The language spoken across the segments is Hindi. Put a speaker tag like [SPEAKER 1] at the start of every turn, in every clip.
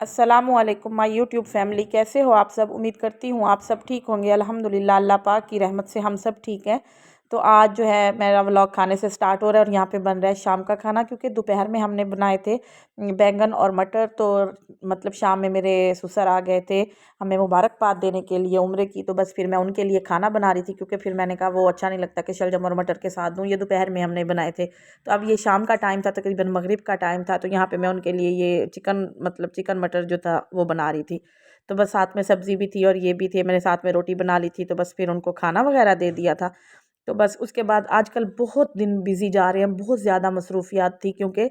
[SPEAKER 1] अस्सलामुअलैकुम माय यूट्यूब फैमिली, कैसे हो आप सब। उम्मीद करती हूँ आप सब ठीक होंगे। अल्हम्दुलिल्लाह, अल्लाह पाक की रहमत से हम सब ठीक हैं। तो आज जो है मेरा व्लॉग खाने से स्टार्ट हो रहा है और यहाँ पे बन रहा है शाम का खाना, क्योंकि दोपहर में हमने बनाए थे बैंगन और मटर। तो मतलब शाम में मेरे ससुर आ गए थे हमें मुबारकबाद देने के लिए उम्रे की। तो बस फिर मैं उनके लिए खाना बना रही थी, क्योंकि फिर मैंने कहा वो अच्छा नहीं लगता कि शलजम और मटर के साथ दूँ। ये दोपहर में हमने बनाए थे। तो अब ये शाम का टाइम था, तकरीबन मगरिब का टाइम था। तो यहाँ पे मैं उनके लिए ये चिकन मटर जो था वो बना रही थी। तो बस साथ में सब्ज़ी भी थी और ये भी थे, मैंने साथ में रोटी बना ली थी। तो बस फिर उनको खाना वगैरह दे दिया था। तो बस उसके बाद आजकल बहुत दिन बिज़ी जा रहे हैं, बहुत ज़्यादा मसरूफ़ियात थी, क्योंकि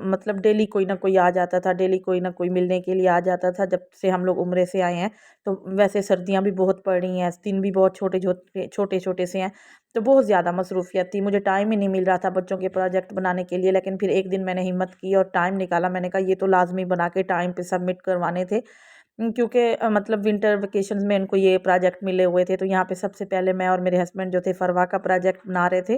[SPEAKER 1] मतलब डेली कोई ना कोई आ जाता था, डेली कोई ना कोई मिलने के लिए आ जाता था जब से हम लोग उम्रे से आए हैं। तो वैसे सर्दियाँ भी बहुत पड़ रही हैं, दिन भी बहुत छोटे छोटे से हैं। तो बहुत ज़्यादा मसरूफ़ियत थी, मुझे टाइम ही नहीं मिल रहा था बच्चों के प्रोजेक्ट बनाने के लिए। लेकिन फिर एक दिन मैंने हिम्मत की और टाइम निकाला। मैंने कहा ये तो लाज़मी बना के टाइम पे सबमिट करवाने थे। क्योंकि मतलब विंटर वेकेशंस में इनको ये प्रोजेक्ट मिले हुए थे। तो यहाँ पे सबसे पहले मैं और मेरे हस्बैंड जो थे फरवा का प्रोजेक्ट बना रहे थे।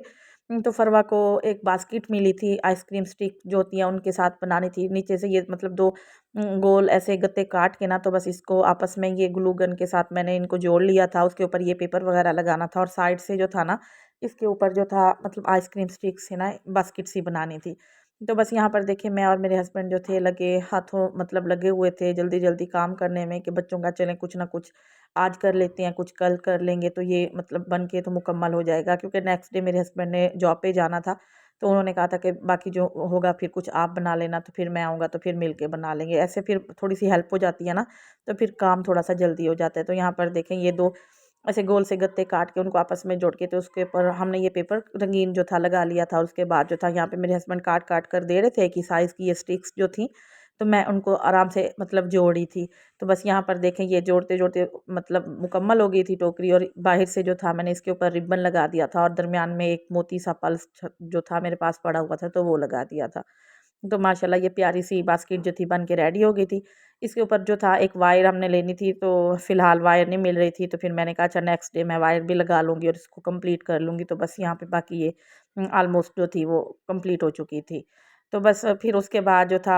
[SPEAKER 1] तो फरवा को एक बास्केट मिली थी, आइसक्रीम स्टिक जो होती हैं उनके साथ बनानी थी। नीचे से ये मतलब दो गोल ऐसे गत्ते काट के ना, तो बस इसको आपस में ये ग्लू गन के साथ मैंने इनको जोड़ लिया था। उसके ऊपर ये पेपर वगैरह लगाना था और साइड से जो था ना, इसके ऊपर जो था मतलब आइसक्रीम स्टिक से ना बास्केट सी बनानी थी। तो बस यहाँ पर देखिए मैं और मेरे हस्बैंड जो थे लगे हाथों मतलब लगे हुए थे जल्दी जल्दी काम करने में, कि बच्चों का चलें कुछ ना कुछ आज कर लेते हैं, कुछ कल कर लेंगे, तो ये मतलब बन के तो मुकम्मल हो जाएगा। क्योंकि नेक्स्ट डे मेरे हस्बैंड ने जॉब पे जाना था। तो उन्होंने कहा था कि बाकी जो होगा फिर कुछ आप बना लेना, तो फिर मैं आऊँगा तो फिर मिल के बना लेंगे। ऐसे फिर थोड़ी सी हेल्प हो जाती है ना, तो फिर काम थोड़ा सा जल्दी हो जाता है। तो यहाँ पर देखें ये दो ऐसे गोल से गत्ते काट के उनको आपस में जोड़ के, तो उसके ऊपर हमने ये पेपर रंगीन जो था लगा लिया था। और उसके बाद जो था यहाँ पे मेरे हस्बैंड काट काट कर दे रहे थे कि साइज़ की ये स्टिक्स जो थी, तो मैं उनको आराम से मतलब जोड़ी थी। तो बस यहाँ पर देखें ये जोड़ते जोड़ते मतलब मुकम्मल हो गई थी टोकरी। और बाहर से जो था मैंने इसके ऊपर रिबन लगा दिया था और दरमियान में एक मोती सा पल्स जो था मेरे पास पड़ा हुआ था, तो वो लगा दिया था। तो माशाल्लाह ये प्यारी सी बास्केट जो थी बन के रेडी हो गई थी। इसके ऊपर जो था एक वायर हमने लेनी थी, तो फ़िलहाल वायर नहीं मिल रही थी। तो फिर मैंने कहा अच्छा नेक्स्ट डे मैं वायर भी लगा लूँगी और इसको कंप्लीट कर लूँगी। तो बस यहाँ पे बाकी ये ऑलमोस्ट जो थी वो कंप्लीट हो चुकी थी। तो बस फिर उसके बाद जो था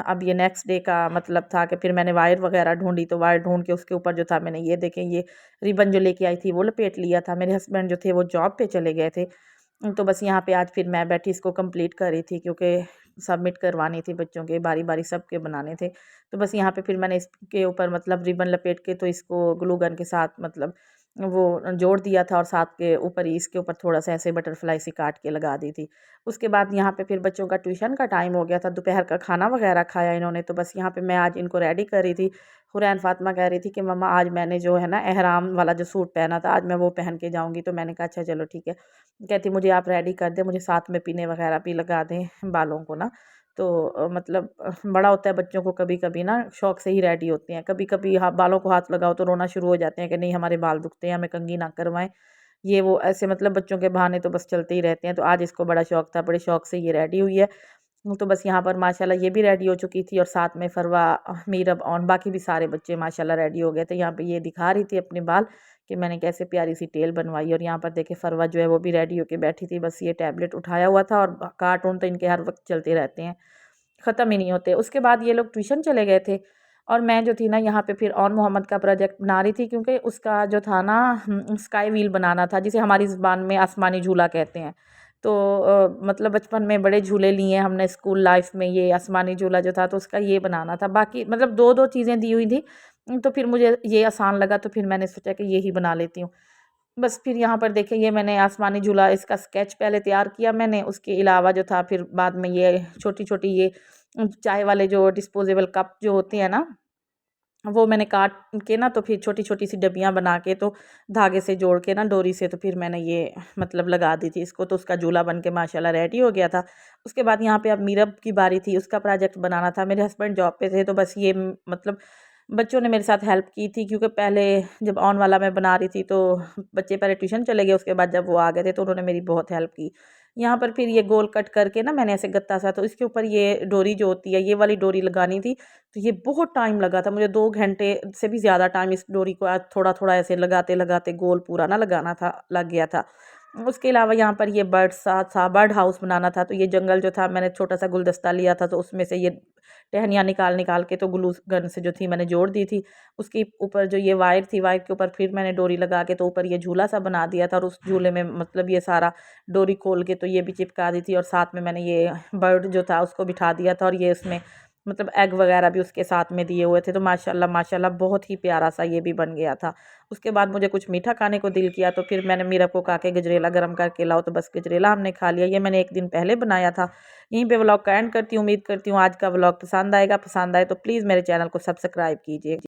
[SPEAKER 1] अब ये नेक्स्ट डे का मतलब था कि फिर मैंने वायर वगैरह ढूँढी। तो वायर ढूँढ के उसके ऊपर जो था मैंने ये देखें ये रिबन जो लेके आई थी वो लपेट लिया था। मेरे हस्बैंड जो थे वो जॉब पे चले गए थे। तो बस यहाँ पे आज फिर मैं बैठी इसको कंप्लीट कर रही थी, क्योंकि सबमिट करवानी थी बच्चों के, बारी-बारी सबके बनाने थे। तो बस यहाँ पे फिर मैंने इसके ऊपर मतलब रिबन लपेट के तो इसको ग्लू गन के साथ मतलब वो जोड़ दिया था और साथ के ऊपर ही इसके ऊपर थोड़ा-सा ऐसे बटरफ्लाई सी काट के लगा दी थी। उसके बाद यहाँ पे फिर बच्चों का ट्यूशन का टाइम हो गया था, दोपहर का खाना वगैरह खाया इन्होंने। तो बस यहाँ पे मैं आज इनको रेडी कर रही थी। हुरैन फ़ातिमा कह रही थी कि मम्मा आज मैंने जो है ना एहराम वाला जो सूट पहना था, आज मैं वो पहन के जाऊँगी। तो मैंने कहा अच्छा चलो ठीक है। कहती मुझे आप रेडी कर दें, मुझे साथ में पीने वगैरह भी लगा दें बालों को ना। तो मतलब बड़ा होता है बच्चों को कभी-कभी ना शौक से ही रेडी होते हैं। कभी-कभी बालों को हाथ लगाओ तो रोना शुरू हो जाते हैं कि नहीं हमारे बाल दुखते हैं, हमें कंघी ना करवाएँ। ये वो ऐसे मतलब बच्चों के बहाने तो बस चलते ही रहते हैं। तो आज इसको बड़ा शौक था, बड़े शौक से ये रेडी हुई है। तो बस यहाँ पर माशाल्लाह ये भी रेडी हो चुकी थी और साथ में फरवा, मीरब और बाकी भी सारे बच्चे माशाल्लाह रेडी हो गए थे। यहाँ पे ये दिखा रही थी अपने बाल कि मैंने कैसे प्यारी सी टेल बनवाई। और यहाँ पर देखिए फरवा जो है वो भी रेडी होके बैठी थी, बस ये टैबलेट उठाया हुआ था। और कार्टून तो इनके हर वक्त चलते रहते हैं, ख़त्म ही नहीं होते। उसके बाद ये लोग ट्यूशन चले गए थे और मैं जो थी ना यहाँ पे फिर ऑन मोहम्मद का प्रोजेक्ट बना रही थी, क्योंकि उसका जो था ना स्काई व्हील बनाना था, जिसे हमारी ज़ुबान में आसमानी झूला कहते हैं। तो मतलब बचपन में बड़े झूले लिए हैं हमने स्कूल लाइफ में, ये आसमानी झूला जो था तो उसका ये बनाना था। बाकी मतलब 2-2 चीज़ें दी हुई थी। तो फिर मुझे ये आसान लगा, तो फिर मैंने सोचा कि यही बना लेती हूँ। बस फिर यहाँ पर देखिए ये मैंने आसमानी झूला इसका स्केच पहले तैयार किया मैंने। उसके अलावा जो था फिर बाद में ये छोटी-छोटी ये चाय वाले जो डिस्पोजेबल कप जो होते हैं ना, वो मैंने काट के ना तो फिर छोटी-छोटी सी डब्बियाँ बना के तो धागे से जोड़ के ना डोरी से तो फिर मैंने ये मतलब लगा दी थी इसको। तो उसका झूला बन के माशाल्लाह रेडी हो गया था। उसके बाद यहाँ पे अब मीरब की बारी थी, उसका प्रोजेक्ट बनाना था। मेरे हस्बैंड जॉब पे थे, तो बस ये मतलब बच्चों ने मेरे साथ हेल्प की थी, क्योंकि पहले जब ऑन वाला मैं बना रही थी तो बच्चे पहले ट्यूशन चले गए, उसके बाद जब वो आ गए थे तो उन्होंने मेरी बहुत हेल्प की। यहाँ पर फिर ये गोल कट करके ना मैंने ऐसे गत्ता सा, तो इसके ऊपर ये डोरी जो होती है ये वाली डोरी लगानी थी। तो ये बहुत टाइम लगा था मुझे, 2 घंटे से भी ज़्यादा टाइम इस डोरी को आज थोड़ा-थोड़ा ऐसे लगाते-लगाते गोल पूरा ना लगाना था, लग गया था। उसके अलावा यहाँ पर ये बर्ड सा था, बर्ड हाउस बनाना था, तो ये जंगल जो था मैंने छोटा सा गुलदस्ता लिया था, तो उसमें से ये टहनियाँ निकाल निकाल के तो ग्लू गन से जो थी मैंने जोड़ दी थी। उसके ऊपर जो ये वायर थी, वायर के ऊपर फिर मैंने डोरी लगा के तो ऊपर ये झूला सा बना दिया था, और उस झूले में मतलब ये सारा डोरी खोल के तो ये भी चिपका दी थी, और साथ में मैंने ये बर्ड जो था उसको बिठा दिया था, और ये उसमें मतलब एग वगैरह भी उसके साथ में दिए हुए थे। तो माशाल्लाह माशाल्लाह बहुत ही प्यारा सा ये भी बन गया था। उसके बाद मुझे कुछ मीठा खाने को दिल किया, तो फिर मैंने मीरा को कहा कि गजरेला गर्म करके लाओ, तो बस गजरेला हमने खा लिया। ये मैंने एक दिन पहले बनाया था। यहीं पे व्लॉग का एंड करती हूँ। उम्मीद करती हूँ आज का व्लॉग पसंद आएगा। पसंद आए तो प्लीज़ मेरे चैनल को सब्सक्राइब कीजिए।